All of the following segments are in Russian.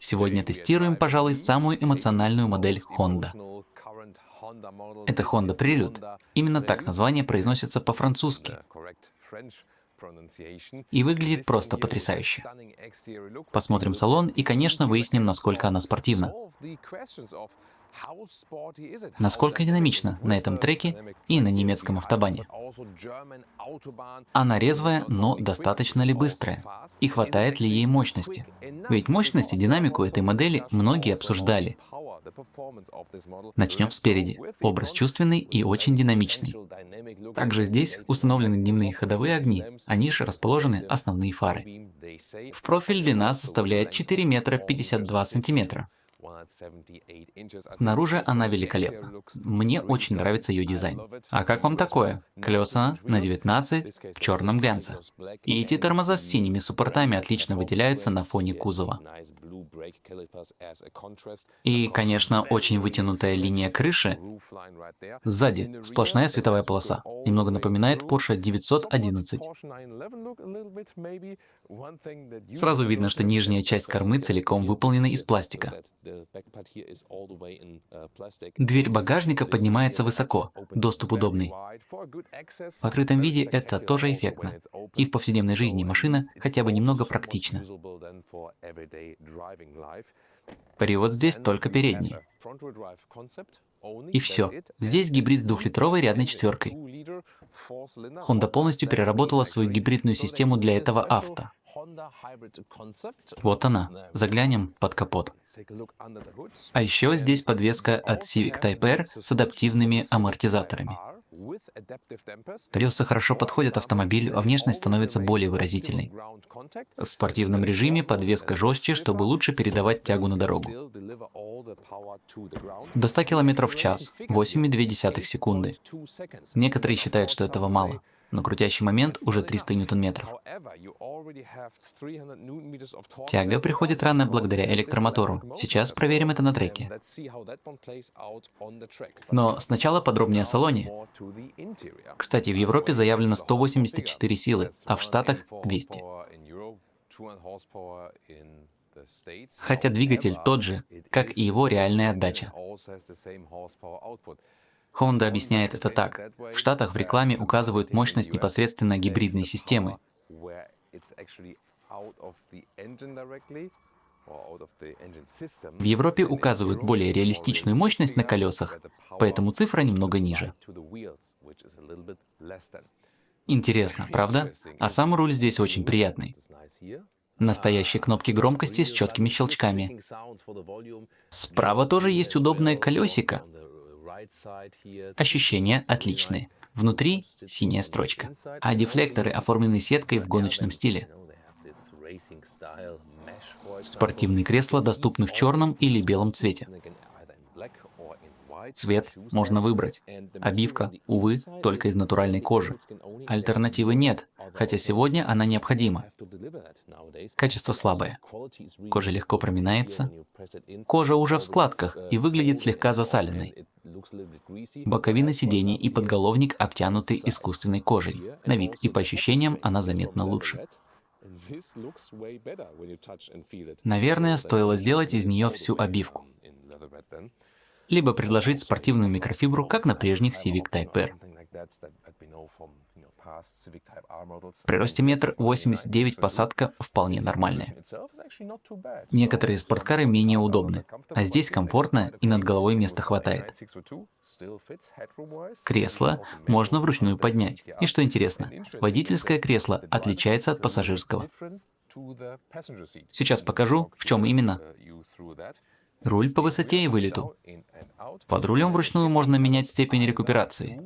Сегодня тестируем, пожалуй, самую эмоциональную модель Honda. Это Honda Prelude. Именно так название произносится по-французски. И выглядит просто потрясающе. Посмотрим салон и, конечно, выясним, насколько она спортивна. Насколько динамична на этом треке и на немецком автобане. Она резвая, но достаточно ли быстрая? И хватает ли ей мощности? Ведь мощность и динамику этой модели многие обсуждали. Начнем спереди. Образ чувственный и очень динамичный. Также здесь установлены дневные ходовые огни, а ниже расположены основные фары. В профиль длина составляет 4 метра 52 сантиметра. Снаружи она великолепна. Мне очень нравится ее дизайн. А как вам такое? Колеса на 19 в черном глянце. И эти тормоза с синими суппортами отлично выделяются на фоне кузова. И, конечно, очень вытянутая линия крыши. Сзади сплошная световая полоса. Немного напоминает Porsche 911. Сразу видно, что нижняя часть кормы целиком выполнена из пластика. Дверь багажника поднимается высоко, доступ удобный. В открытом виде это тоже эффектно. И в повседневной жизни машина хотя бы немного практична. Привод здесь только передний. И все. Здесь гибрид с двухлитровой рядной четверкой. Honda полностью переработала свою гибридную систему для этого авто. Вот она. Заглянем под капот. А еще здесь подвеска от Civic Type R с адаптивными амортизаторами. Колеса хорошо подходят автомобилю, а внешность становится более выразительной. В спортивном режиме подвеска жестче, чтобы лучше передавать тягу на дорогу. До 100 км в час, 8,2 секунды. Некоторые считают, что этого мало, но крутящий момент уже 300 ньютон-метров. Тяга приходит рано благодаря электромотору. Сейчас проверим это на треке. Но сначала подробнее о салоне. Кстати, в Европе заявлено 184 силы, а в Штатах 200. Хотя двигатель тот же, как и его реальная отдача. Honda объясняет это так. В Штатах в рекламе указывают мощность непосредственно гибридной системы. В Европе указывают более реалистичную мощность на колесах, поэтому цифра немного ниже. Интересно, правда? А сам руль здесь очень приятный. Настоящие кнопки громкости с четкими щелчками. Справа тоже есть удобное колесико. Ощущения отличные. Внутри синяя строчка, а дефлекторы оформлены сеткой в гоночном стиле. Спортивные кресла доступны в черном или белом цвете. Цвет можно выбрать. Обивка, увы, только из натуральной кожи. Альтернативы нет, хотя сегодня она необходима. Качество слабое. Кожа легко проминается. Кожа уже в складках и выглядит слегка засаленной. Боковина сидений и подголовник обтянуты искусственной кожей. На вид и по ощущениям она заметно лучше. Наверное, стоило сделать из нее всю обивку. Либо предложить спортивную микрофибру, как на прежних Civic Type R. При росте 1,89 м посадка вполне нормальная. Некоторые спорткары менее удобны, а здесь комфортно и над головой места хватает. Кресло можно вручную поднять. И что интересно, водительское кресло отличается от пассажирского. Сейчас покажу, в чем именно. Руль по высоте и вылету. Под рулем вручную можно менять степень рекуперации.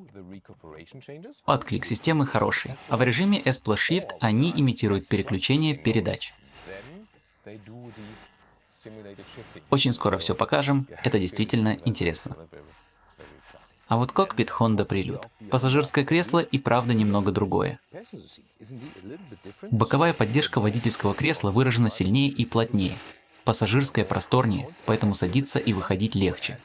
Отклик системы хороший, а в режиме S plus Shift они имитируют переключение передач. Очень скоро все покажем, это действительно интересно. А вот кокпит Honda Prelude. Пассажирское кресло и правда немного другое. Боковая поддержка водительского кресла выражена сильнее и плотнее. Пассажирское просторнее, поэтому садиться и выходить легче.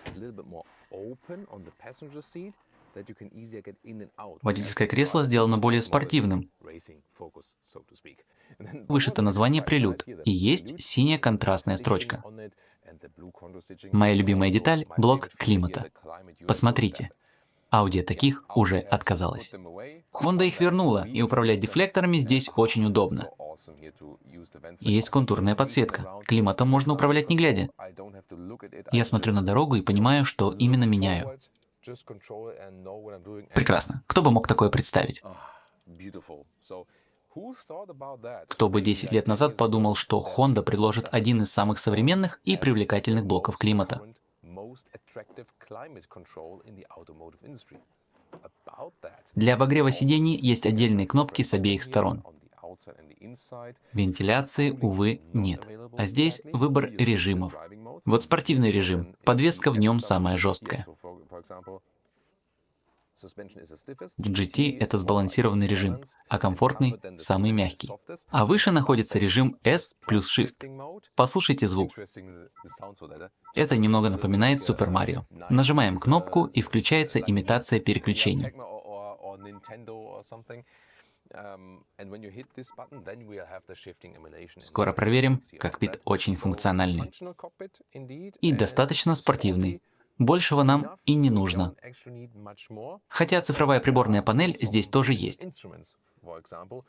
Водительское кресло сделано более спортивным. Вышито название «Прелюд» и есть синяя контрастная строчка. Моя любимая деталь – блок климата. Посмотрите, Audi таких уже отказалась. Honda их вернула, и управлять дефлекторами здесь очень удобно. Есть контурная подсветка. Климатом можно управлять не глядя. Я смотрю на дорогу и понимаю, что именно меняю. Прекрасно. Кто бы мог такое представить? Кто бы 10 лет назад подумал, что Honda предложит один из самых современных и привлекательных блоков климата? Для обогрева сидений есть отдельные кнопки с обеих сторон. Вентиляции, увы, нет. А здесь выбор режимов. Вот спортивный режим. Подвеска в нем самая жесткая. GT – это сбалансированный режим, а комфортный – самый мягкий. А выше находится режим S плюс Shift. Послушайте звук. Это немного напоминает Super Mario. Нажимаем кнопку, и включается имитация переключений. Скоро проверим, кокпит очень функциональный. И достаточно спортивный. Большего нам и не нужно. Хотя цифровая приборная панель здесь тоже есть.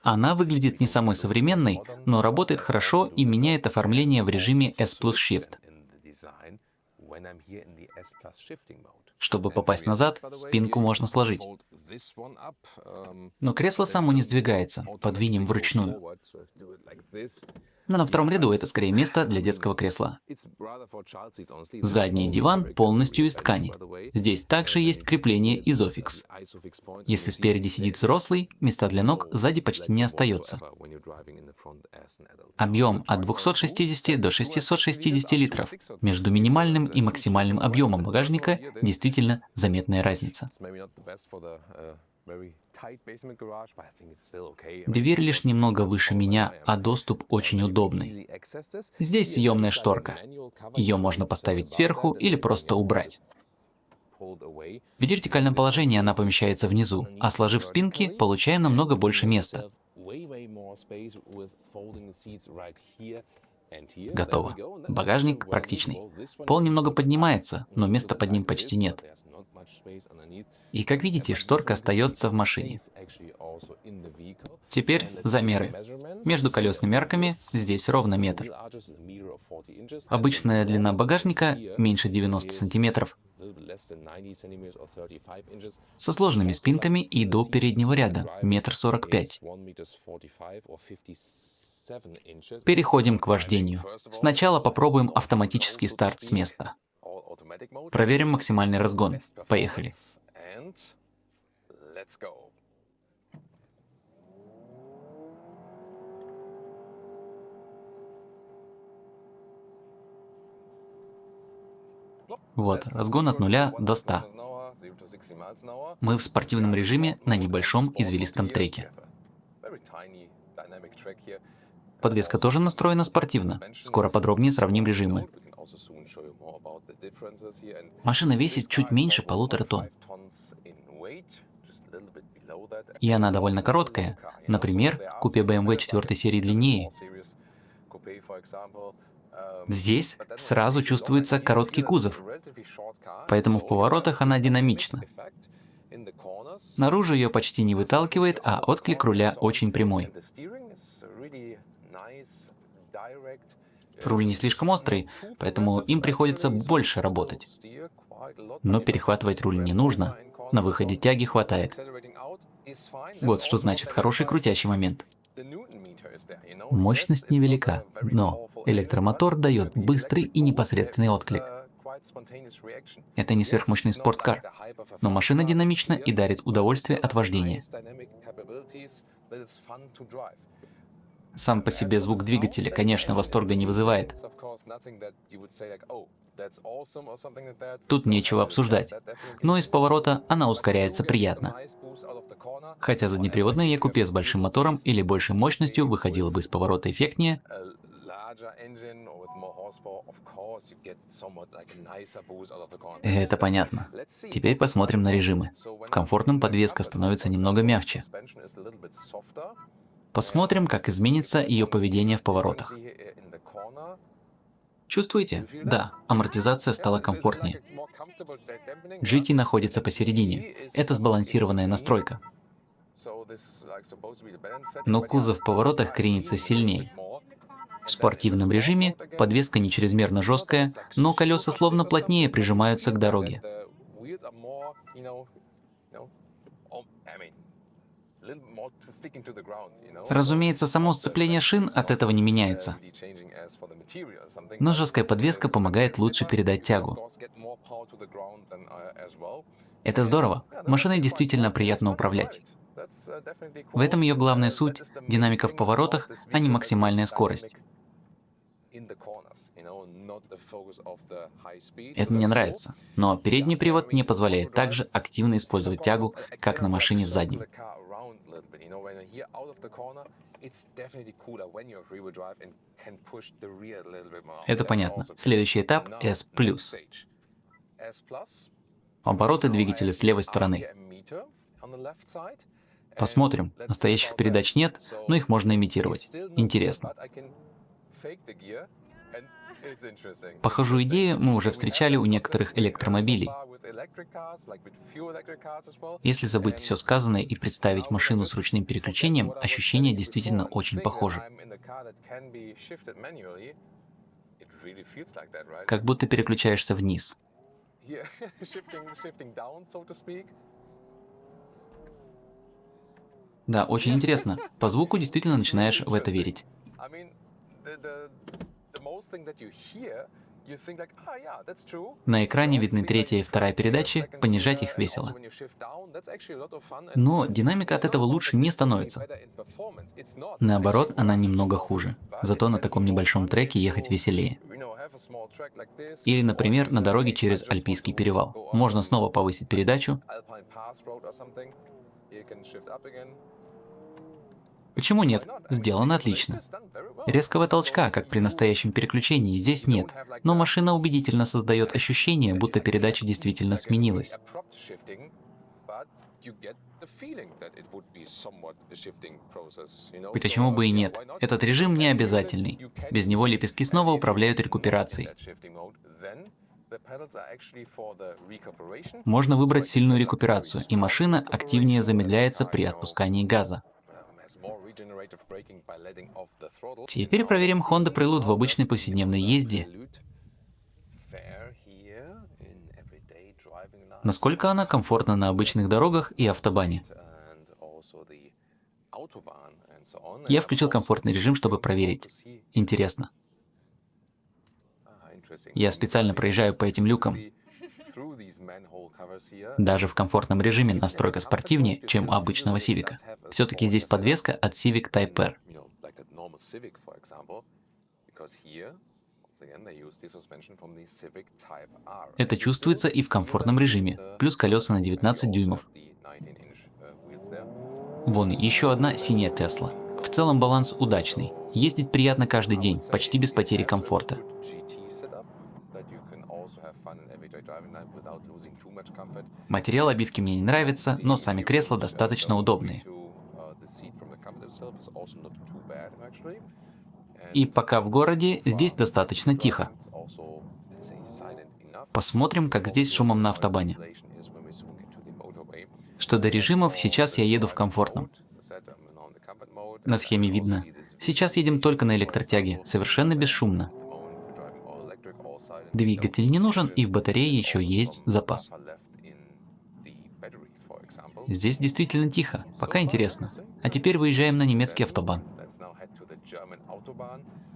Она выглядит не самой современной, но работает хорошо и меняет оформление в режиме S плюс Shift. Чтобы попасть назад, спинку можно сложить. Но кресло само не сдвигается, подвинем вручную. Но на втором ряду это скорее место для детского кресла. Задний диван полностью из ткани. Здесь также есть крепление Isofix. Если спереди сидит взрослый, места для ног сзади почти не остается. Объем от 260 до 660 литров. Между минимальным и максимальным объемом багажника действительно заметная разница. Дверь лишь немного выше меня, а доступ очень удобный. Здесь съемная шторка. Ее можно поставить сверху или просто убрать. В вертикальном положении она помещается внизу, а сложив спинки, получаем намного больше места. Готово. Багажник практичный. Пол немного поднимается, но места под ним почти нет. И как видите, шторка остается в машине. Теперь замеры. Между колесными арками здесь ровно метр. Обычная длина багажника меньше 90 сантиметров. Со сложными спинками и до переднего ряда метр 45. Переходим к вождению. Сначала попробуем автоматический старт с места. Проверим максимальный разгон. Поехали. Вот, разгон от 0 до 100. Мы в спортивном режиме на небольшом извилистом треке. Подвеска тоже настроена спортивно. Скоро подробнее сравним режимы. Машина весит чуть меньше 1,5 тонн. И она довольно короткая. Например, купе BMW 4 серии длиннее. Здесь сразу чувствуется короткий кузов, поэтому в поворотах она динамична. Наружу ее почти не выталкивает, а отклик руля очень прямой. Руль не слишком острый, поэтому им приходится больше работать. Но перехватывать руль не нужно, на выходе тяги хватает. Вот что значит хороший крутящий момент. Мощность невелика, но электромотор дает быстрый и непосредственный отклик. Это не сверхмощный спорткар, но машина динамична и дарит удовольствие от вождения. Сам по себе звук двигателя, конечно, восторга не вызывает. Тут нечего обсуждать. Но из поворота она ускоряется приятно. Хотя заднеприводное E-купе с большим мотором или большей мощностью выходило бы из поворота эффектнее, Это понятно. Теперь посмотрим на режимы. В комфортном подвеска становится немного мягче. Посмотрим, как изменится ее поведение в поворотах. Чувствуете? Да, амортизация стала комфортнее. GT находится посередине. Это сбалансированная настройка. Но кузов в поворотах кренится сильнее. В спортивном режиме подвеска не чрезмерно жесткая, но колеса словно плотнее прижимаются к дороге. Разумеется, само сцепление шин от этого не меняется. Но жесткая подвеска помогает лучше передать тягу. Это здорово. Машиной действительно приятно управлять. В этом ее главная суть – динамика в поворотах, а не максимальная скорость. Это мне нравится. Но передний привод не позволяет также активно использовать тягу, как на машине с задним. Это понятно. Следующий этап – S+. Обороты двигателя с левой стороны. Посмотрим. Настоящих передач нет, но их можно имитировать. Интересно. Похожую идею мы уже встречали у некоторых электромобилей. Если забыть все сказанное и представить машину с ручным переключением, ощущения действительно очень похожи. Как будто переключаешься вниз. Да, очень интересно. По звуку действительно начинаешь в это верить. На экране видны третья и вторая передачи, понижать их весело. Но динамика от этого лучше не становится. Наоборот, она немного хуже. Зато на таком небольшом треке ехать веселее. Или, например, на дороге через Альпийский перевал. Можно снова повысить передачу. Почему нет? Сделано отлично. Резкого толчка, как при настоящем переключении, здесь нет, но машина убедительно создает ощущение, будто передача действительно сменилась. Почему бы и нет? Этот режим не обязательный. Без него лепестки снова управляют рекуперацией. Можно выбрать сильную рекуперацию, и машина активнее замедляется при отпускании газа. Теперь проверим Honda Prelude в обычной повседневной езде. Насколько она комфортна на обычных дорогах и автобане. Я включил комфортный режим, чтобы проверить. Интересно. Я специально проезжаю по этим люкам. Даже в комфортном режиме настройка спортивнее, чем у обычного Civic. Все-таки здесь подвеска от Civic Type R. Это чувствуется и в комфортном режиме, плюс колеса на 19 дюймов. Вон еще одна синяя Tesla. В целом баланс удачный. Ездить приятно каждый день, почти без потери комфорта. Материал обивки мне не нравится, но сами кресла достаточно удобные. И пока в городе, здесь достаточно тихо. Посмотрим, как здесь с шумом на автобане. Что до режимов, сейчас я еду в комфортном. На схеме видно. Сейчас едем только на электротяге, совершенно бесшумно. Двигатель не нужен, и в батарее еще есть запас. Здесь действительно тихо, пока интересно. А теперь выезжаем на немецкий автобан.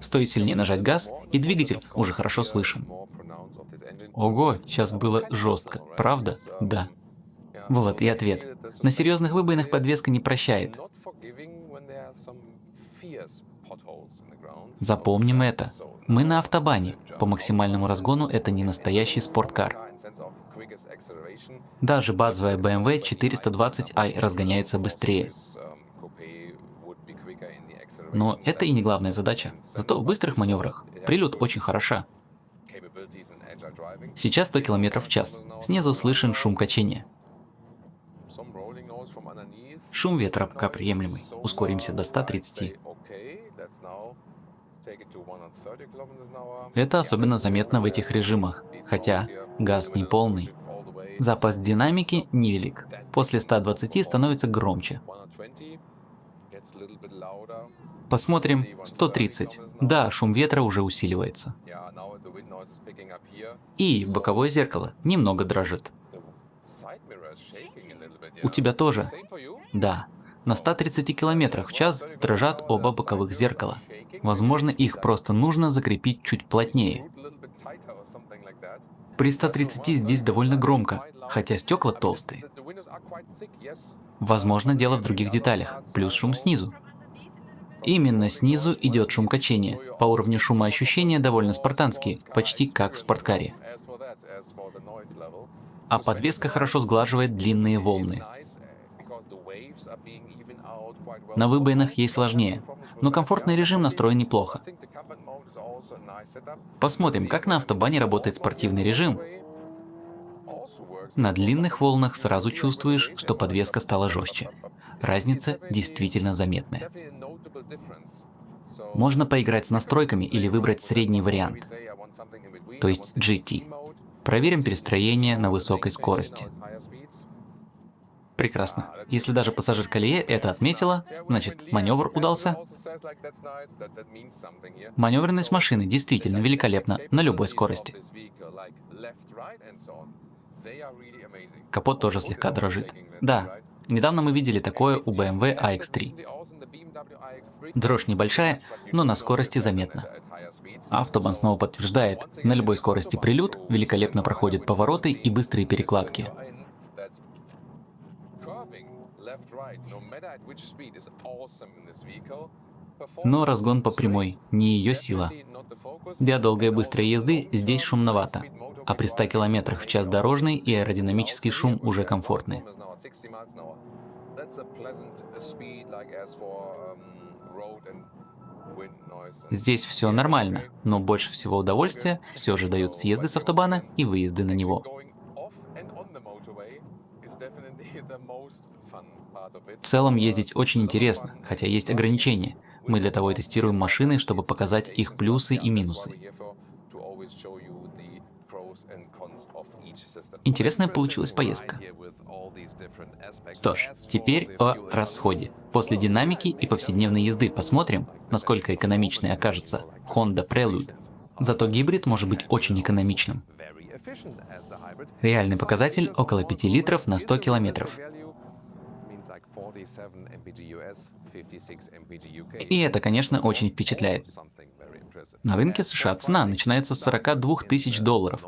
Стоит сильнее нажать газ, и двигатель уже хорошо слышен. Ого, сейчас было жестко, правда? Да. Вот и ответ. На серьезных выбоинах подвеска не прощает. Запомним это. Мы на автобане. По максимальному разгону это не настоящий спорткар. Даже базовая BMW 420i разгоняется быстрее. Но это и не главная задача. Зато в быстрых маневрах прилет очень хороша. Сейчас 100 км в час. Снизу слышен шум качения. Шум ветра пока приемлемый. Ускоримся до 130. Это особенно заметно в этих режимах, хотя газ не полный. Запас динамики невелик. После 120 становится громче. Посмотрим 130. Да, шум ветра уже усиливается. И боковое зеркало немного дрожит. У тебя тоже? Да. На 130 км в час дрожат оба боковых зеркала. Возможно, их просто нужно закрепить чуть плотнее. При 130 здесь довольно громко, хотя стекла толстые. Возможно, дело в других деталях, плюс шум снизу. Именно снизу идет шум качения. По уровню шумоощущения довольно спартанские, почти как в спорткаре. А подвеска хорошо сглаживает длинные волны. На выбоинах ей сложнее, но комфортный режим настроен неплохо. Посмотрим, как на автобане работает спортивный режим. На длинных волнах сразу чувствуешь, что подвеска стала жестче. Разница действительно заметная. Можно поиграть с настройками или выбрать средний вариант, то есть GT. Проверим перестроение на высокой скорости. Прекрасно. Если даже пассажир колее это отметила, значит маневр удался. Маневренность машины действительно великолепна на любой скорости. Капот тоже слегка дрожит. Да, недавно мы видели такое у BMW iX3. Дрожь небольшая, но на скорости заметна. Автобан снова подтверждает, на любой скорости прилет великолепно проходит повороты и быстрые перекладки. Но разгон по прямой не ее сила. Для долгой и быстрой езды здесь шумновато, а при 100 км в час дорожный и аэродинамический шум уже комфортны. Здесь все нормально, но больше всего удовольствия все же дают съезды с автобана и выезды на него. В целом ездить очень интересно, хотя есть ограничения. Мы для того и тестируем машины, чтобы показать их плюсы и минусы. Интересная получилась поездка. Что ж, теперь о расходе. После динамики и повседневной езды посмотрим, насколько экономичной окажется Honda Prelude. Зато гибрид может быть очень экономичным. Реальный показатель около 5 литров на 100 километров. И это, конечно, очень впечатляет. На рынке США цена начинается с 42 тысяч долларов.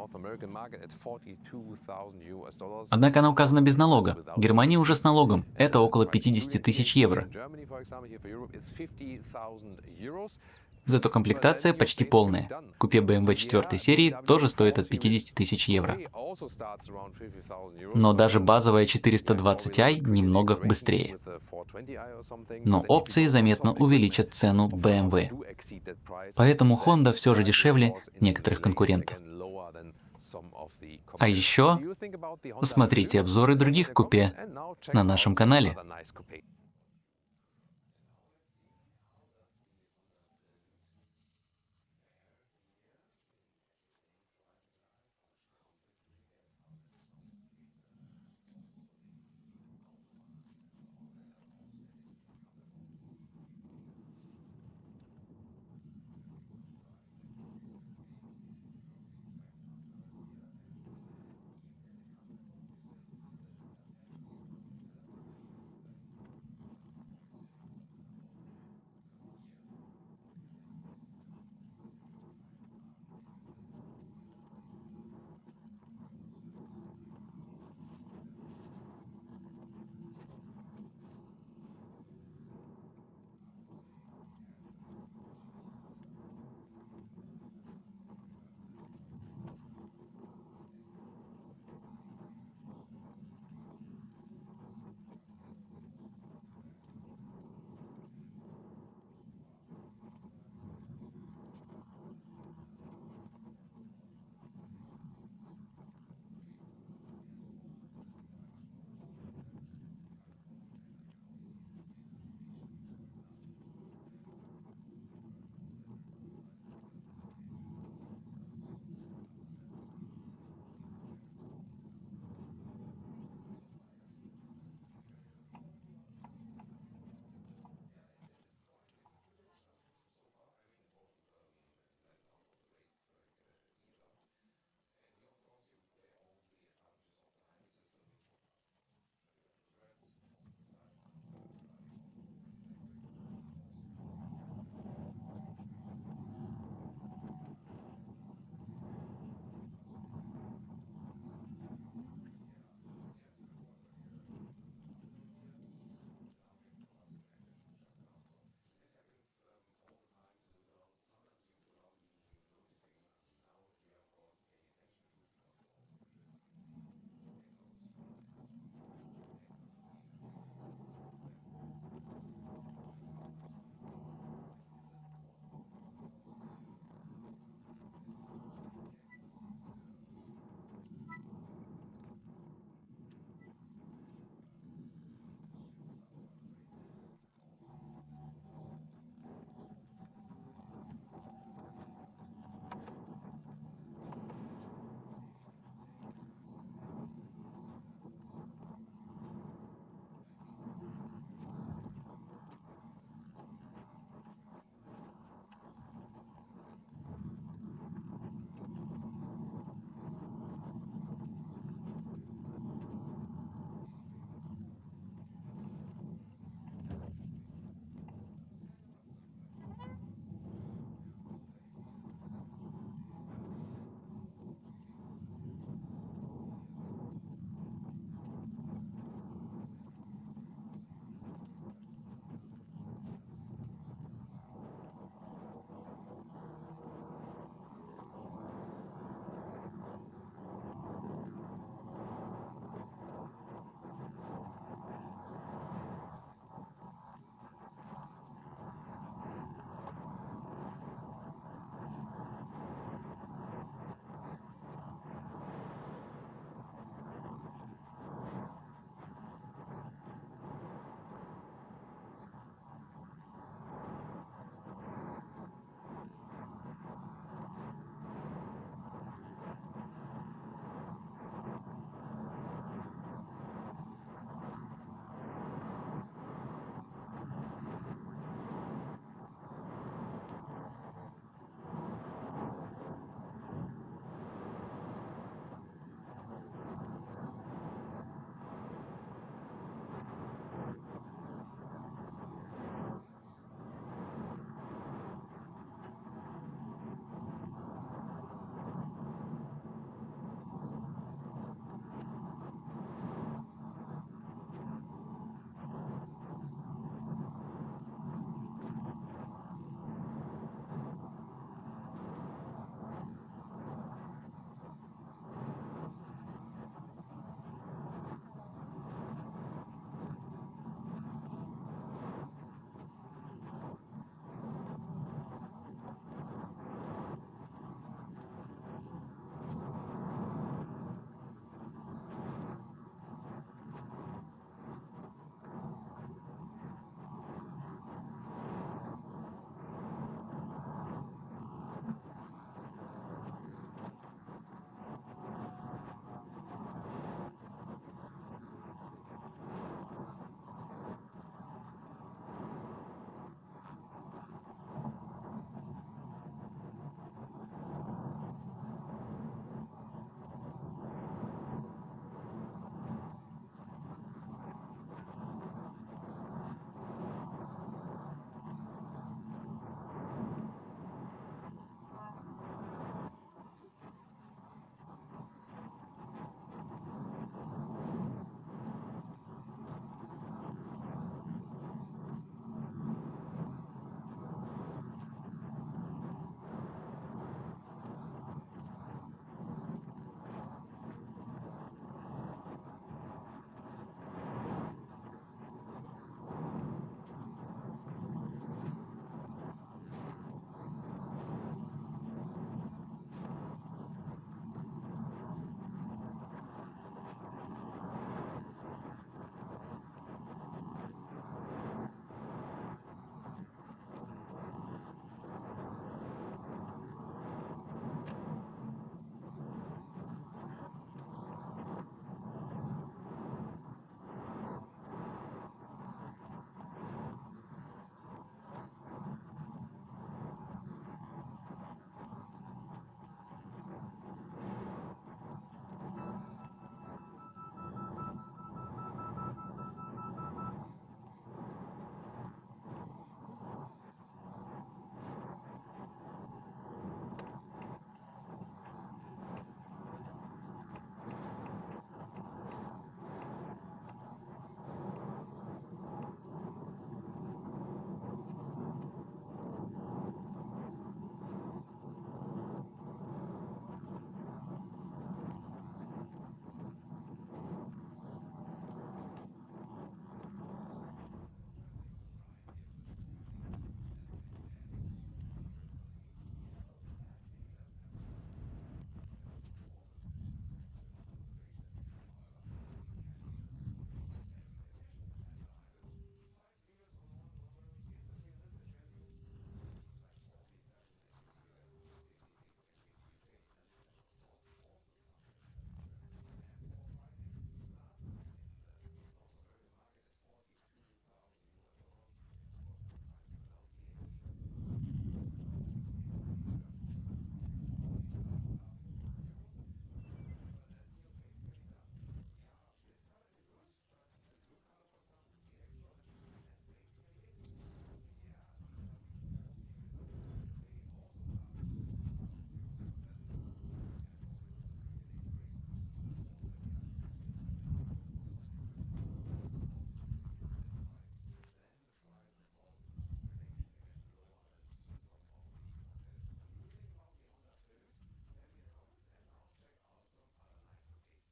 Однако она указана без налога. В Германии уже с налогом. Это около 50 тысяч евро. Зато комплектация почти полная. Купе BMW 4 серии тоже стоит от 50 тысяч евро. Но даже базовая 420i немного быстрее. Но опции заметно увеличат цену BMW. Поэтому Honda все же дешевле некоторых конкурентов. А еще смотрите обзоры других купе на нашем канале.